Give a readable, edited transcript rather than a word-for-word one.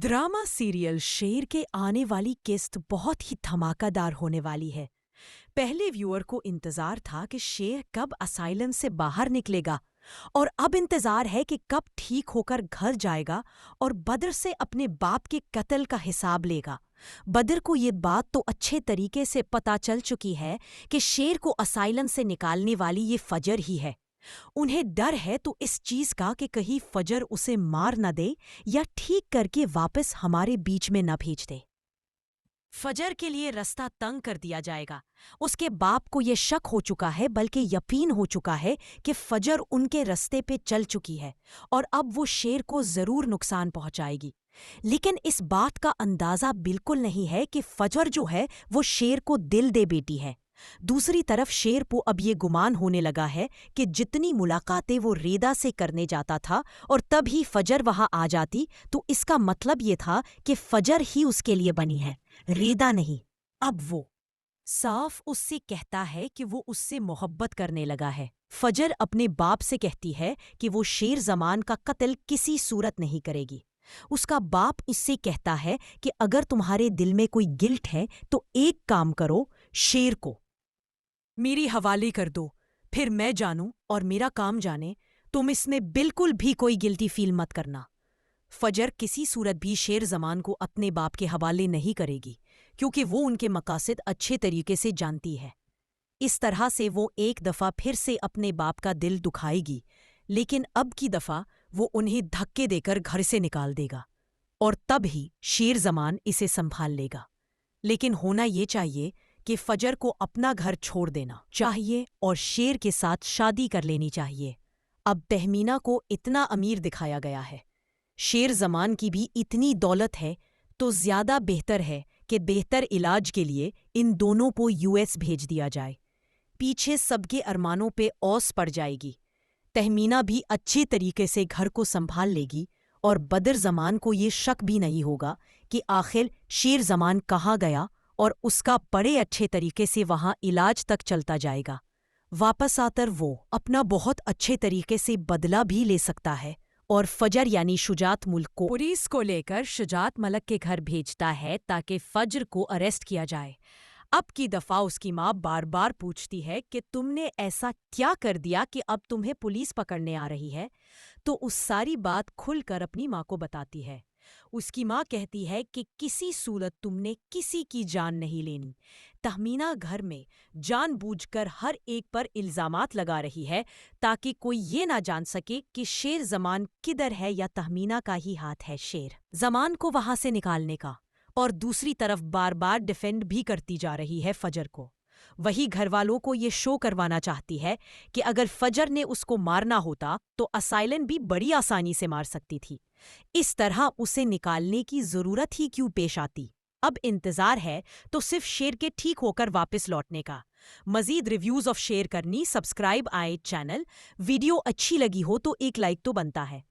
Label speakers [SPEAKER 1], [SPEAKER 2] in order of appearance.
[SPEAKER 1] Drama serial शेर के आने वाली किस्त बहुत ही धमाका दार होने वाली है। पहले व्यूअर को इंतजार था कि शेर कब असाइलम से बाहर निकलेगा, और अब इंतजार है कि कब ठीक होकर घर जाएगा और बद्र से अपने बाप के कत्ल का हिसाब लेगा। बद्र को ये बात तो अच्छे तरीके से पता चल चुकी है कि शेर को असाइलम से निकालने वाली ये फजर ही है। उन्हें डर है तो इस चीज का कि कहीं फजर उसे मार न दे या ठीक करके वापस हमारे बीच में न भेज दे। फजर के लिए रास्ता तंग कर दिया जाएगा। उसके बाप को ये शक हो चुका है, बल्कि यकीन हो चुका है कि फजर उनके रास्ते पे चल चुकी है और अब वो शेर को जरूर नुकसान पहुंचाएगी। लेकिन इस बात का अंदाजा बिल्कुल नहीं है कि फजर जो है वो शेर को दिल दे बेटी है। दूसरी तरफ शेर को अब ये गुमान होने लगा है कि जितनी मुलाकातें वो रेदा से करने जाता था और तब ही फजर वहां आ जाती, तो इसका मतलब ये था कि फजर ही उसके लिए बनी है, रेदा नहीं। अब वो साफ उससे कहता है कि वो उससे मोहब्बत करने लगा है। फजर अपने बाप से कहती है कि वो शेर जमान का कत्ल किसी सूरत नहीं करेगी। उसका बाप उससे कहता है कि अगर तुम्हारे दिल में कोई गिल्ट है तो एक काम करो, शेर को मेरी हवाले कर दो, फिर मैं जानूं और मेरा काम जाने। तुम इसमें बिल्कुल भी कोई गिल्टी फील मत करना। फजर किसी सूरत भी शेर जमान को अपने बाप के हवाले नहीं करेगी, क्योंकि वो उनके मकासद अच्छे तरीके से जानती है। इस तरह से वो एक दफ़ा फिर से अपने बाप का दिल दुखाएगी, लेकिन अब की दफ़ा वो उन्हें धक्के देकर घर से निकाल देगा और तब ही शेर जमान इसे संभाल लेगा। लेकिन होना ये चाहिए कि फजर को अपना घर छोड़ देना चाहिए और शेर के साथ शादी कर लेनी चाहिए। अब तहमीना को इतना अमीर दिखाया गया है, शेर जमान की भी इतनी दौलत है, तो ज्यादा बेहतर है कि बेहतर इलाज के लिए इन दोनों को यूएस भेज दिया जाए। पीछे सबके अरमानों पे औस पड़ जाएगी। तहमीना भी अच्छे तरीके से घर को संभाल लेगी और बद्र जमान को ये शक भी नहीं होगा कि आखिर शेर जमान कहाँ गया, और उसका बड़े अच्छे तरीके से वहां इलाज तक चलता जाएगा। वापस आकर वो अपना बहुत अच्छे तरीके से बदला भी ले सकता है और फजर यानी शुजात मुल्क को पुलिस को लेकर शुजात मलक के घर भेजता है ताकि फजर को अरेस्ट किया जाए। अब की दफा उसकी माँ बार बार पूछती है कि तुमने ऐसा क्या कर दिया कि अब तुम्हें पुलिस पकड़ने आ रही है, तो उस सारी बात खुलकर अपनी माँ को बताती है। उसकी माँ कहती है कि किसी सूरत तुमने किसी की जान नहीं लेनी। तहमीना घर में जानबूझकर हर एक पर इल्जामात लगा रही है ताकि कोई ये ना जान सके कि शेर जमान किधर है या तहमीना का ही हाथ है शेर जमान को वहां से निकालने का। और दूसरी तरफ बार बार डिफेंड भी करती जा रही है फजर को। वही घर वालों को ये शो करवाना चाहती है कि अगर फजर ने उसको मारना होता तो असाइलन भी बड़ी आसानी से मार सकती थी। इस तरह उसे निकालने की जरूरत ही क्यों पेश आती। अब इंतजार है तो सिर्फ शेर के ठीक होकर वापस लौटने का। मजीद रिव्यूज ऑफ शेर करनी, सब्सक्राइब आए चैनल। वीडियो अच्छी लगी हो तो एक लाइक तो बनता है।